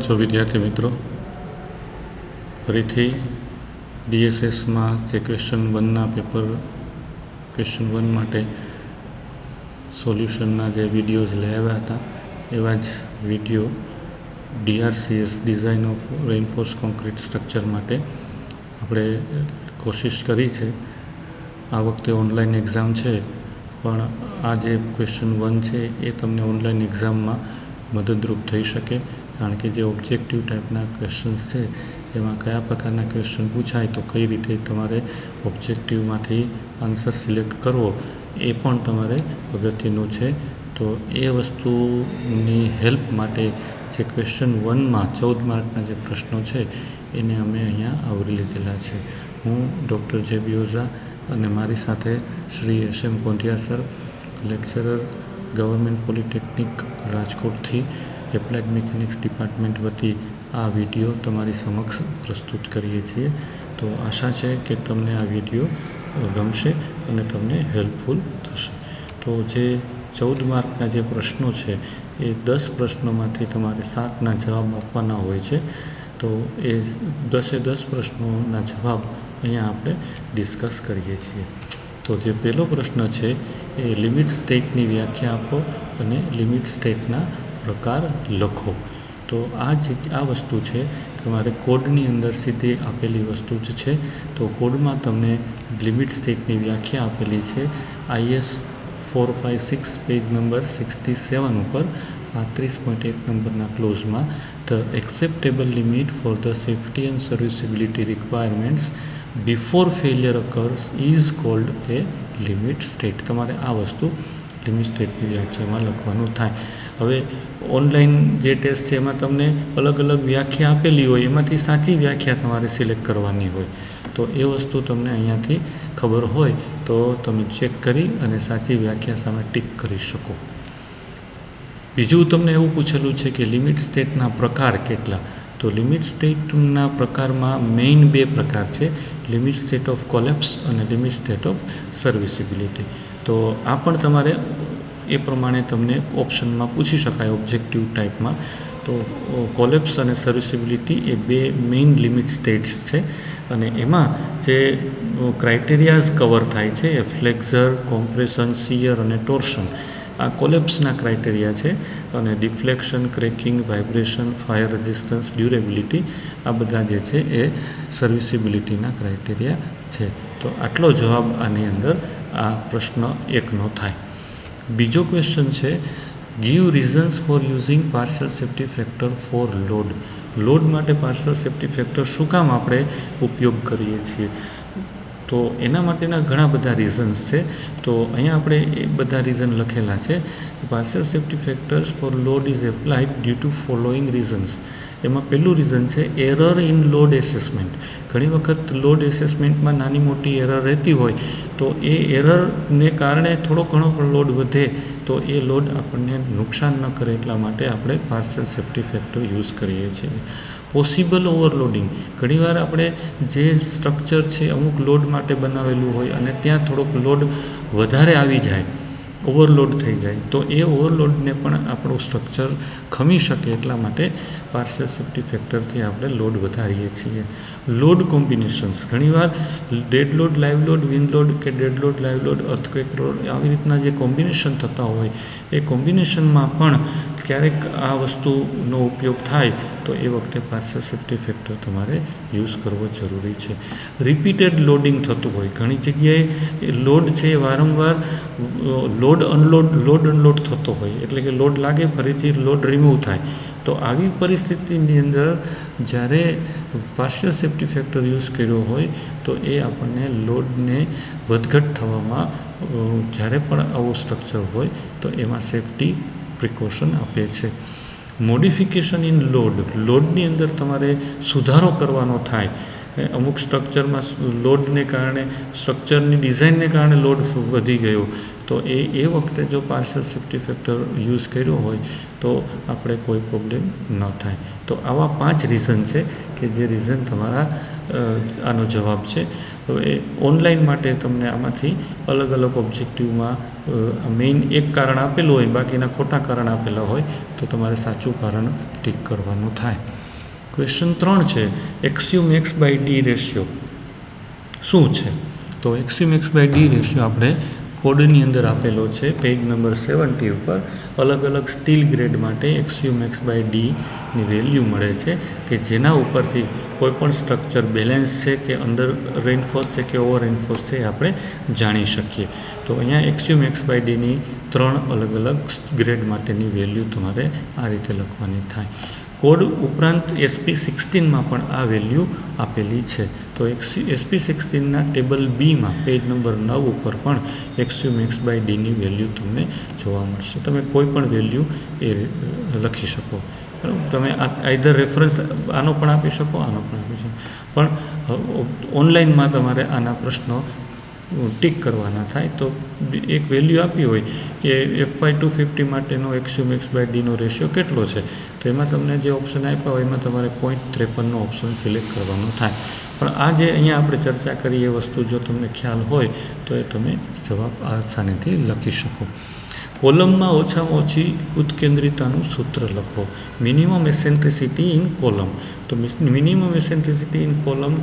છો વિદ્યાર્થી મિત્રો? ફરીથી ડીએસએસમાં જે ક્વેશ્ચન 1ના પેપર ક્વેશ્ચન 1 માટે સોલ્યુશનના જે વિડીયોઝ લઈ આવ્યા હતા એવા જ video DRCS design of reinforce concrete structure માટે આપણે કોશિશ કરી છે. આ વખતે ઓનલાઈન એક્ઝામ છે, પણ આ જે ક્વેશ્ચન 1 છે એ તમને ઓનલાઈન એક્ઝામમાં મદદરૂપ થઈ શકે, કારણ કે જે ઓબ્જેક્ટિવ ટાઈપના ક્વેશ્ચન્સ છે એમાં કયા પ્રકારના ક્વેશ્ચન પૂછાય તો કઈ રીતે તમારે ઓબ્જેક્ટિવમાંથી આન્સર સિલેક્ટ કરવો એ પણ તમારે અગત્યનું છે. તો એ વસ્તુની હેલ્પ માટે જે ક્વેશ્ચન 1માં 14 માર્કના જે પ્રશ્નો છે એને અમે અહીંયા આવરી લીધેલા છે. હું ડૉક્ટર જે.બી. ઓઝા અને મારી સાથે Shri SM Kondhiya sir, lecturer, government polytechnic રાજકોટથી એપ્લાઇડ મિકેનિક્સ ડિપાર્ટમેન્ટ વતી આ વિડીયો તમારી સમક્ષ પ્રસ્તુત કરીએ છીએ. તો આશા છે કે તમને આ વિડીયો ગમશે અને તમને હેલ્પફુલ થશે. તો જે 14 માર્કના જે પ્રશ્નો છે એ 10 પ્રશ્નોમાંથી તમારે 7ના જવાબ આપવાના હોય છે. તો એ 10 પ્રશ્નોના જવાબ અહીંયા આપણે ડિસ્કસ કરીએ છીએ. તો જે પહેલો પ્રશ્ન છે એ લિમિટ સ્ટેટની વ્યાખ્યા આપો અને લિમિટ સ્ટેટના પ્રકાર લખો. તો આ વસ્તુ છે તમારે કોડની અંદર સીધી આપેલી વસ્તુ જ છે. તો કોડમાં તમને લિમિટ સ્ટેટની વ્યાખ્યા આપેલી છે. IS 456 પેજ નંબર 67 ઉપર 35.1 નંબરના ક્લોઝમાં the acceptable limit for the safety and serviceability requirements before failure occurs is called a limit state. તમારે આ વસ્તુ લિમિટ સ્ટેટની વ્યાખ્યામાં લખવાનું થાય. હવે ઓનલાઈન જે ટેસ્ટ છે એમાં તમને અલગ અલગ વ્યાખ્યા આપેલી હોય, એમાંથી સાચી વ્યાખ્યા તમારે સિલેક્ટ કરવાની હોય. તો એ વસ્તુ તમને અહીંયાથી ખબર હોય તો તમે ચેક કરી અને સાચી વ્યાખ્યા સામે ટીક કરી શકો. બીજું તમને એવું પૂછેલું છે કે લિમિટ સ્ટેટના પ્રકાર કેટલા? તો લિમિટ સ્ટેટના પ્રકારમાં મેઇન 2 પ્રકાર છે, લિમિટ સ્ટેટ ઓફ કોલેપ્સ અને લિમિટ સ્ટેટ ઓફ સર્વિસિબિલિટી. તો આ પણ તમારે એ પ્રમાણે તમને ઓપ્શનમાં પૂછી શકાય ઓબ્જેક્ટિવ ટાઈપમાં. તો કોલેપ્સ અને સર્વિસિબિલિટી એ 2 મેઇન લિમિટ સ્ટેટ્સ છે, અને એમાં જે ક્રાઇટેરિયાઝ કવર થાય છે એ ફ્લેક્ઝર, કોમ્પ્રેશન, શિયર અને ટોર્શન આ કોલેપ્સના ક્રાઇટેરિયા છે. અને deflection, cracking, vibration, fire resistance, durability આ બધા જે છે એ સર્વિસિબિલિટીના ક્રાઇટેરિયા છે. તો આટલો જવાબ આની અંદર આ પ્રશ્ન 1નો થાય. બીજો ક્વેશ્ચન છે give reasons for using partial safety factor for load. Load માટે પાર્શિયલ સેફ્ટી ફેક્ટર શું કામ આપણે ઉપયોગ કરીએ છીએ? તો એના માટેના ઘણા બધા રીઝન્સ છે. તો અહીંયા આપણે એ બધા રીઝન લખેલા છે. Partial safety factors for load is applied due to following reasons. એમાં પહેલું રીઝન છે એરર ઇન લોડ એસેસમેન્ટ. ઘણી વખત લોડ એસેસમેન્ટમાં નાની મોટી એરર રહેતી હોય તો એ એરરને કારણે થોડો ઘણો પણ લોડ વધે તો એ લોડ આપણને નુકસાન ન કરે એટલા માટે આપણે પાર્શિયલ સેફ્ટી ફેક્ટર યુઝ કરીએ છીએ. Possible overloading. ઘણીવાર આપણે જે સ્ટ્રક્ચર છે અમુક લોડ માટે બનાવેલું હોય અને ત્યાં થોડોક લોડ વધારે આવી જાય, ઓવરલોડ થઈ જાય, તો એ ઓવરલોડને પણ આપણું સ્ટ્રક્ચર ખમી શકે એટલા માટે પાર્શિયલ સેફ્ટી ફેક્ટરથી આપણે લોડ વધારીએ છીએ. Load combinations. ઘણીવાર dead load, live load, wind load કે dead load, live load, earthquake load આવી રીતના જે કોમ્બિનેશન થતા હોય એ કોમ્બિનેશનમાં પણ ક્યારેક આ વસ્તુનો ઉપયોગ થાય તો એ વખતે પાર્શિયલ સેફ્ટી ફેક્ટર તમારે યુઝ કરવો જરૂરી છે. રિપીટેડ લોડિંગ થતું હોય, ઘણી જગ્યાએ લોડ છે વારંવાર લોડ અનલોડ થતો હોય, એટલે કે લોડ લાગે ફરીથી લોડ રિમૂવ થાય. તો આવી પરિસ્થિતિની અંદર જ્યારે પાર્શિયલ સેફ્ટી ફેક્ટર યુઝ કર્યો હોય તો એ આપણને લોડને વધઘટ થવામાં જ્યારે પણ આવું સ્ટ્રક્ચર હોય તો એમાં સેફ્ટી પ્રિકોશન આપે છે. Modification in load. લોડની અંદર તમારે સુધારો કરવાનો થાય. અમુક સ્ટ્રક્ચરમાં લોડને કારણે, સ્ટ્રક્ચરની ડિઝાઇનને કારણે લોડ વધી ગયો તો એ વખતે જો પાર્શિયલ સેફ્ટી ફેક્ટર યુઝ કર્યો હોય તો આપણે કોઈ પ્રોબ્લેમ ન થાય. તો આવા 5 રીઝન છે કે જે રીઝન તમારા આનો જવાબ છે. હવે ઓનલાઈન માટે તમને આમાંથી અલગ અલગ ઓબ્જેક્ટિવમાં મેઇન એક કારણ આપેલું હોય, બાકીના ખોટા કારણ આપેલા હોય તો તમારે સાચું કારણ ટીક કરવાનું થાય. ક્વેશ્ચન 3 છે એક્સયુમેક્સ બાય ડી રેશિયો શું છે? તો એક્સયુમેક્સ બાય ડી રેશિયો આપણે કોડની અંદર આપેલો છે પેજ નંબર 70 ઉપર. અલગ અલગ સ્ટીલ ગ્રેડ માટે એક્સયુમેક્સ બાય ડીની વેલ્યુ મળે છે કે જેના ઉપરથી કોઈપણ સ્ટ્રક્ચર બેલેન્સ છે કે અંડર રેઇનફોર્સ છે કે ઓવર રેઇનફોર્સ છે એ આપણે જાણી શકીએ. તો અહીંયા એક્સયુમેક્સ બાય ડીની 3 અલગ અલગ ગ્રેડ માટેની વેલ્યુ તમારે આ રીતે લખવાની થાય. કોડ ઉપરાંત SP16માં પણ આ વેલ્યુ આપેલી છે. તો SP16ના ટેબલ બીમાં પેજ નંબર 9 ઉપર પણ એક્સયુમેક્સ બાય ડીની વેલ્યુ તમને જોવા મળશે. તમે કોઈ પણ વેલ્યુ એ લખી શકો. બરાબર, તમે આઈધર રેફરન્સ આનો પણ આપી શકો, આનો પણ આપી શકો, પણ ઓનલાઈનમાં તમારે આના પ્રશ્નો ટીક કરવાના થાય. તો એક વેલ્યુ આપી હોય કે FY 250 માટેનો એક્સયુમેક્સ બાય ડીનો રેશિયો કેટલો છે, તો એમાં તમને જે ઓપ્શન આપ્યા હોય એમાં તમારે 0.53નો ઓપ્શન સિલેક્ટ કરવાનો થાય. પણ આ જે અહીંયા આપણે ચર્ચા કરી એ વસ્તુ જો તમને ખ્યાલ હોય તો એ તમે જવાબ આસાનીથી લખી શકો. કોલમમાં ઓછામાં ઓછી ઉત્કેન્દ્રિતાનું સૂત્ર લખો. Minimum એસેન્ટ્રિસિટી in column. તો મિનિમમ એસેન્ટ્રિસિટી ઇન કોલમ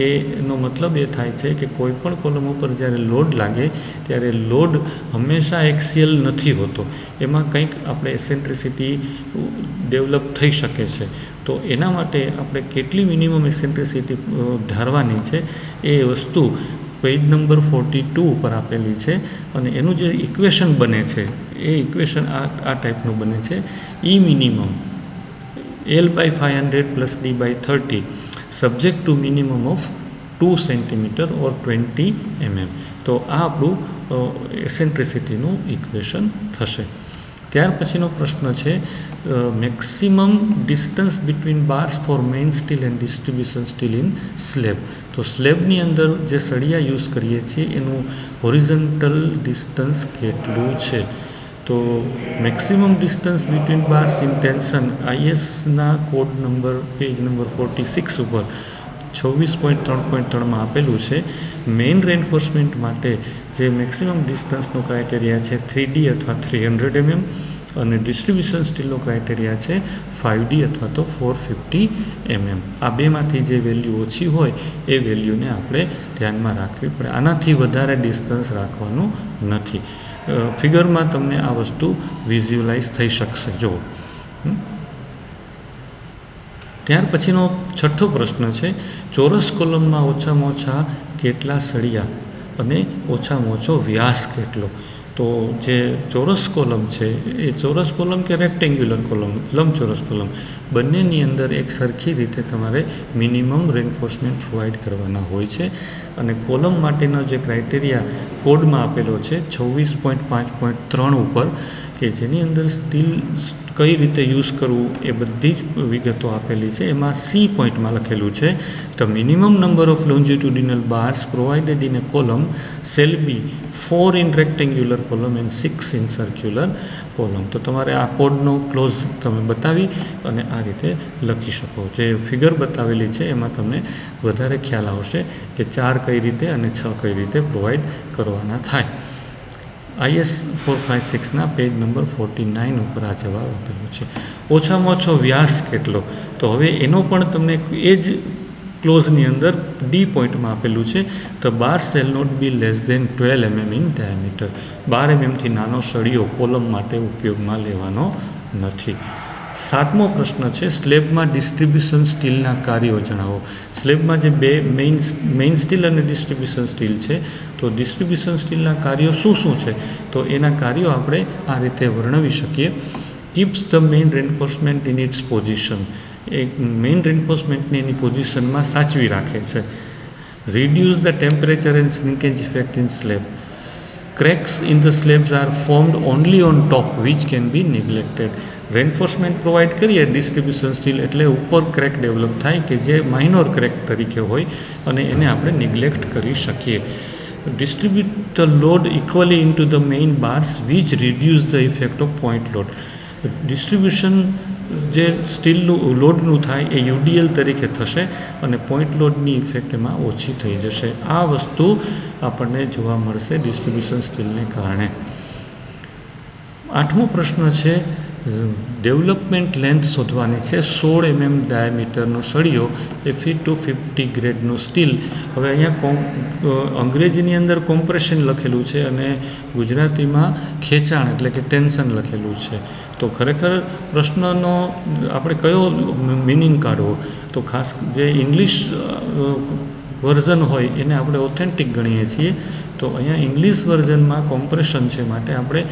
એનો મતલબ એ થાય છે કે કોઈ પણ કોલમ ઉપર જ્યારે લોડ લાગે ત્યારે લોડ હંમેશા એક્સિયલ નથી હોતો, એમાં કંઈક આપણે એસેન્ટ્રિસિટી ડેવલપ થઈ શકે છે. તો એના માટે આપણે કેટલી મિનિમમ એસેન્ટ્રિસિટી ધારવાની છે એ વસ્તુ પેજ નંબર 42 ઉપર આપેલી છે. અને એનું જે ઇક્વેશન બને છે એ ઇક્વેશન આ ટાઈપનું બને છે. ઈ minimum L/500 + D/30 subject to minimum of 2 centimetre or 20 mm. તો આ આપણું એસેન્ટ્રિસિટીનું ઇક્વેશન થશે. ત્યાર પછીનો પ્રશ્ન છે maximum distance between bars for main steel and distribution steel in slab. તો સ્લેબની અંદર જે સળિયા યુઝ કરીએ છીએ એનું હોરિઝોન્ટલ ડિસ્ટન્સ કેટલું છે? તો maximum distance between bars in tension ISના કોડ નંબર પેજ નંબર 46 ઉપર 26.3.3માં આપેલું છે. મેઇન રેઇન્ફોર્સમેન્ટ માટે જે મેક્સિમમ ડિસ્ટન્સનો ક્રાઇટેરિયા છે 3D અથવા 300 mm અને ડિસ્ટ્રીબ્યુશન સ્ટીલનો ક્રાઇટેરિયા છે 5D અથવા તો 450 mm. આ બેમાંથી જે વેલ્યુ ઓછી હોય એ વેલ્યુને આપણે ધ્યાનમાં રાખવી પડે. આનાથી વધારે ડિસ્ટન્સ રાખવાનું નથી. ફિગરમાં તમને આ વસ્તુ વિઝ્યુઅલાઇઝ થઈ શકશે. જુઓ. ત્યાર પછીનો છઠ્ઠો પ્રશ્ન છે ચોરસ કોલમમાં ઓછામાં ઓછા કેટલા સળિયા અને ઓછામાં ઓછો વ્યાસ કેટલો? તો જે ચોરસ કોલમ છે એ ચોરસ કોલમ કે રેક્ટેન્ગ્યુલર કોલમ, લંબચોરસ કોલમ, બંનેની અંદર એક સરખી રીતે તમારે મિનિમમ રેઇન્ફોર્સમેન્ટ પ્રોવાઈડ કરવાના હોય છે. અને કોલમ માટેનો જે ક્રાઇટેરિયા કોડમાં આપેલો છે 26.5.3 ઉપર કે જેની અંદર સ્ટીલ કઈ રીતે યુઝ કરવું એ બધી જ વિગતો આપેલી છે. એમાં C પોઈન્ટમાં લખેલું છે the minimum number of longitudinal bars provided in a column shall be 4 in rectangular column and 6 in circular column. તો તમારે આ કોડનો ક્લોઝ તમે બતાવી અને આ રીતે લખી શકો. જે ફિગર બતાવેલી છે એમાં તમને વધારે ખ્યાલ આવશે કે 4 કઈ રીતે અને 6 કઈ રીતે પ્રોવાઈડ કરવાના થાય. IS 456ના પેજ નંબર 49 ઉપર આ જવાબ આપેલો છે. ઓછામાં ઓછો વ્યાસ કેટલો? તો હવે એનો પણ તમને એ જ ક્લોઝની અંદર D પોઈન્ટમાં આપેલું છે the bar shall not be less than 12 mm in diameter. 12 mmથી નાનો સળિયો કોલમ માટે ઉપયોગમાં લેવાનો નથી. સાતમો પ્રશ્ન છે સ્લેબમાં ડિસ્ટ્રીબ્યુશન સ્ટીલના કાર્યો જણાવો. સ્લેબમાં જે બે મેઇન સ્ટીલ અને ડિસ્ટ્રીબ્યુશન સ્ટીલ છે તો ડિસ્ટ્રીબ્યુશન સ્ટીલના કાર્યો શું શું છે? તો એના કાર્યો આપણે આ રીતે વર્ણવી શકીએ. Keeps the main reinforcement in its position. એ મેઇન રેઇન્ફોર્સમેન્ટને એની પોઝિશનમાં સાચવી રાખે છે. Reduce the temperature and shrinkage effect in slab. Cracks in the slabs are formed only on top which can be neglected. Reinforcement provide કરીએ distribution steel એટલે ઉપર ક્રેક ડેવલપ થાય કે જે માઇનોર ક્રેક તરીકે હોય અને એને આપણે નિગ્લેક્ટ કરી શકીએ. Distribute the load equally into the main bars which reduce the effect of point load. Distribution જે સ્ટીલનું લોડનું થાય એ UDL તરીકે થશે અને પોઈન્ટ લોડની ઇફેક્ટ એમાં ઓછી થઈ જશે. આ વસ્તુ આપણને જોવા મળશે ડિસ્ટ્રીબ્યુશન સ્ટીલને કારણે. આઠમો પ્રશ્ન છે ડેવલપમેન્ટ લેન્થ શોધવાની છે 16 mm ડાયામીટરનો સળિયો Fe250 ગ્રેડનું સ્ટીલ. હવે અહીંયા અંગ્રેજીની અંદર કોમ્પ્રેશન લખેલું છે અને ગુજરાતીમાં ખેંચાણ એટલે કે ટેન્શન લખેલું છે. તો ખરેખર પ્રશ્નનો આપણે કયો મિનિંગ કાઢવો, તો ખાસ જે ઇંગ્લિશ વર્ઝન હોય એને આપણે ઓથેન્ટિક ગણીએ છીએ. તો અહીંયા ઇંગ્લિશ વર્ઝનમાં કોમ્પ્રેશન છે માટે આપણે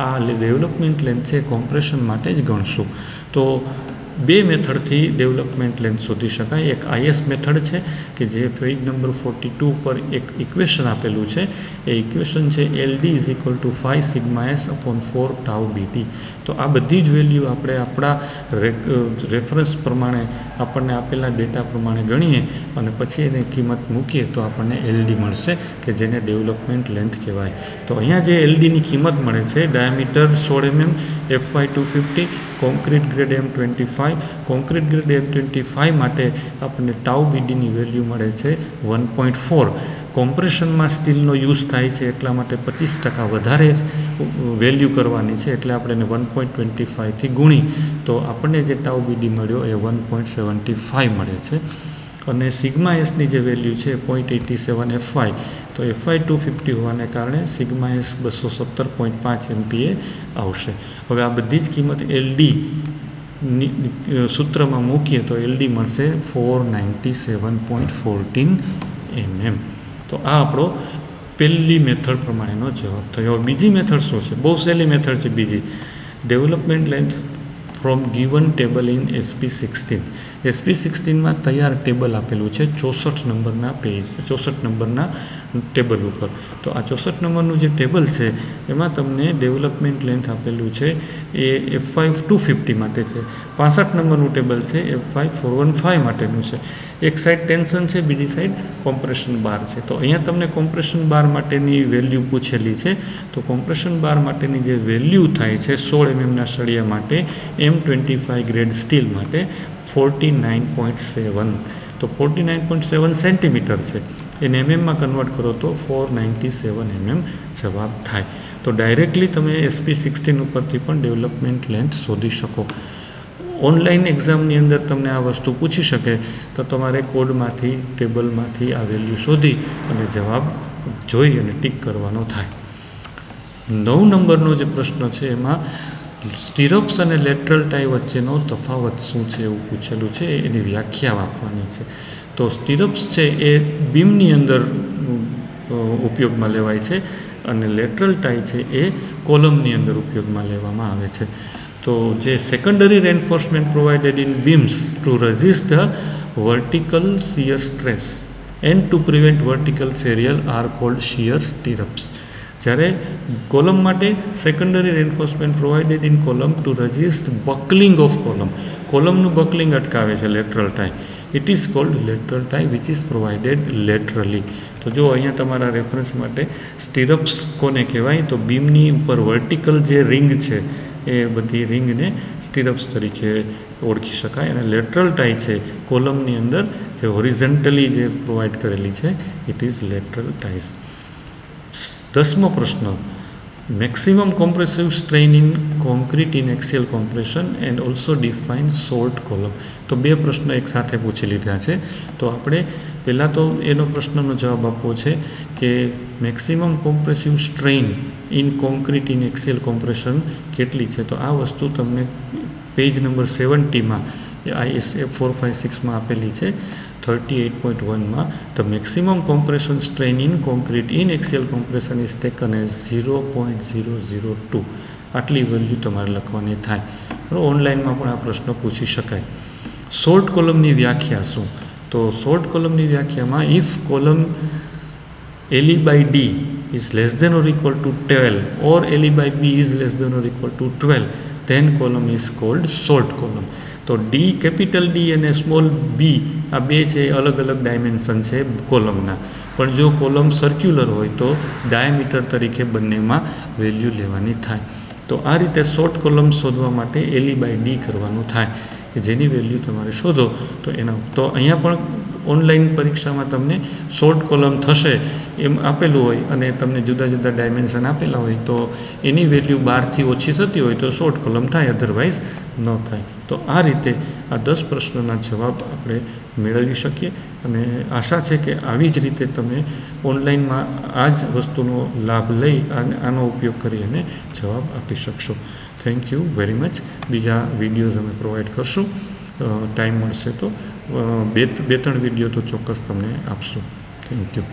આ ડેવલપમેન્ટ લેન્થ છે કોમ્પ્રેશન માટે જ ગણશું. તો બે મેથડથી ડેવલપમેન્ટ લેન્થ શોધી શકાય. એક IS મેથડ છે કે જે પેજ નંબર 42 પર એક ઇક્વેશન આપેલું છે. એ ઇક્વેશન છે LD = 5 σs/4 tau BT. તો આ બધી જ વેલ્યુ આપણે આપણા રેફરન્સ પ્રમાણે આપણને આપેલા ડેટા પ્રમાણે ગણીએ અને પછી એની કિંમત મૂકીએ તો આપણને LD મળશે કે જેને ડેવલપમેન્ટ લેન્થ કહેવાય. તો અહીંયા જે LDની કિંમત મળે છે, diameter 16 mm, Fe250, concrete grade M25. Concrete grade M25 માટે આપણને ટાઉ BDની વેલ્યુ મળે છે 1.4. કોમ્પ્રેશનમાં સ્ટીલનો યુઝ થાય છે એટલા માટે 25% વધારે વેલ્યુ કરવાની છે, એટલે આપણે એને 1.25થી ગુણી તો આપણને જે ટાઉ BD મળ્યો એ 1.75 મળે છે. અને સિગ્મા એસની જે વેલ્યુ છે 0.87 FY, તો Fe250 હોવાને કારણે સિગ્મા એસ 217.5 MPa આવશે. હવે આ બધી જ કિંમત LD સૂત્રમાં મૂકીએ તો LD મળશે 497.14 mm. તો આ આપણો પહેલી મેથડ પ્રમાણેનો જવાબ થયો. બીજી મેથડ શું છે? બહુ સહેલી મેથડ છે બીજી. Development length from given table in SP16. SP16માં તૈયાર ટેબલ આપેલું છે 64 નંબરના ટેબલ ઉપર. તો આ 64 નંબરનું જે ટેબલ છે એમાં તમને ડેવલપમેન્ટ લેન્થ આપેલું છે એ Fe250 માટે છે. 65 નંબરનું ટેબલ છે Fe415 માટેનું છે. એક સાઈડ ટેન્શન છે, બીજી સાઈડ કોમ્પ્રેશન બાર છે. તો અહીંયા તમને કોમ્પ્રેશન બાર માટેની વેલ્યુ પૂછેલી છે. તો કોમ્પ્રેશન બાર માટેની જે વેલ્યુ થાય છે 16 mmના સળિયા માટે M25 ગ્રેડ સ્ટીલ માટે 49.7. તો 49.7 સેન્ટીમીટર છે, એને mmમાં કન્વર્ટ કરો તો 497 mm જવાબ થાય. તો ડાયરેક્ટલી તમે SP16 ઉપરથી પણ ડેવલપમેન્ટ લેન્થ શોધી શકો. ઓનલાઈન એક્ઝામની અંદર તમને આ વસ્તુ પૂછી શકે તો તમારે કોડમાંથી ટેબલમાંથી આ વેલ્યુ શોધી અને જવાબ જોઈ અને ટીક કરવાનો થાય. 9 નંબરનો જે પ્રશ્ન છે એમાં સ્ટીરપ્સ અને લેટરલ ટાઈ વચ્ચેનો તફાવત શું છે એવું પૂછેલું છે, એની વ્યાખ્યા આપવાની છે. તો સ્ટીરપ્સ છે એ બીમની અંદર ઉપયોગમાં લેવાય છે અને લેટરલ ટાઈ છે એ કોલમની અંદર ઉપયોગમાં લેવામાં આવે છે. તો જે secondary reinforcement provided in beams to resist the vertical shear stress and to prevent vertical failure are called shear stirrups. જ્યારે કોલમ માટે secondary reinforcement provided in column to resist buckling of column, કોલમનું buckling અટકાવે છે lateral tie. It is called lateral tie which is provided laterally. તો જો અહીંયા તમારા reference માટે સ્ટીરપ્સ કોને કહેવાય, તો બીમની ઉપર વર્ટિકલ જે રિંગ છે એ બધી રિંગને સ્ટીરપ્સ તરીકે ઓળખી શકાય. અને લેટરલ ટાઈ છે કોલમની અંદર જે હોરિઝન્ટલી જે પ્રોવાઈડ કરેલી છે ઇટ ઇઝ લેટરલ ટાઈઝ. 10મો પ્રશ્ન, maximum compressive strain in concrete in axial compression and also define salt column. તો બે પ્રશ્નો એક સાથે પૂછી લીધા છે. તો આપણે પહેલાં તો એનો પ્રશ્નનો જવાબ આપવો છે કે maximum compressive strain in concrete in axial compression કેટલી છે. તો આ વસ્તુ તમને પેજ નંબર 70માં ISA 456માં આપેલી છે 38.1માં. The maximum compression strain in concrete in axial compression is taken as 0.002. આટલી વેલ્યુ તમારે લખવાની થાય. ઓનલાઈનમાં પણ આ પ્રશ્ન પૂછી શકાય. સોલ્ટ કોલમની વ્યાખ્યા શું? તો સોલ્ટ કોલમની વ્યાખ્યામાં if column LE/D is less than or equal to 12 or LE/B is less than or equal to 12, then column is called salt column. તો કેપિટલ ડી અને સ્મોલ બી આ બે છે અલગ અલગ ડાયમેન્શન છે કોલમના, પણ જો કોલમ સર્ક્યુલર હોય તો ડાયામીટર તરીકે બંનેમાં વેલ્યુ લેવાની થાય. તો આ રીતે શોર્ટ કોલમ શોધવા માટે LE/D કરવાનું થાય કે જેની વેલ્યુ તમારે શોધો તો એના. તો અહીંયા પણ ઓનલાઈન પરીક્ષામાં તમને શોર્ટ કોલમ થશે એમ આપેલું હોય અને તમને જુદા જુદા ડાયમેન્શન આપેલા હોય તો એની વેલ્યુ 12થી ઓછી થતી હોય તો શોર્ટ કોલમ થાય, અધરવાઇઝ ન થાય. તો આ રીતે આ 10 પ્રશ્નોના જવાબ આપણે મેળવી શકીએ અને આશા છે કે આવી જ રીતે તમે ઓનલાઈનમાં આ જ વસ્તુનો લાભ લઈ અને આનો ઉપયોગ કરી અને જવાબ આપી શકશો. Thank you very much. બીજા વિડીયોઝ અમે પ્રોવાઈડ કરશું, ટાઈમ મળશે તો બે ત્રણ વિડીયો તો ચોક્કસ તમને આપશું. Thank you.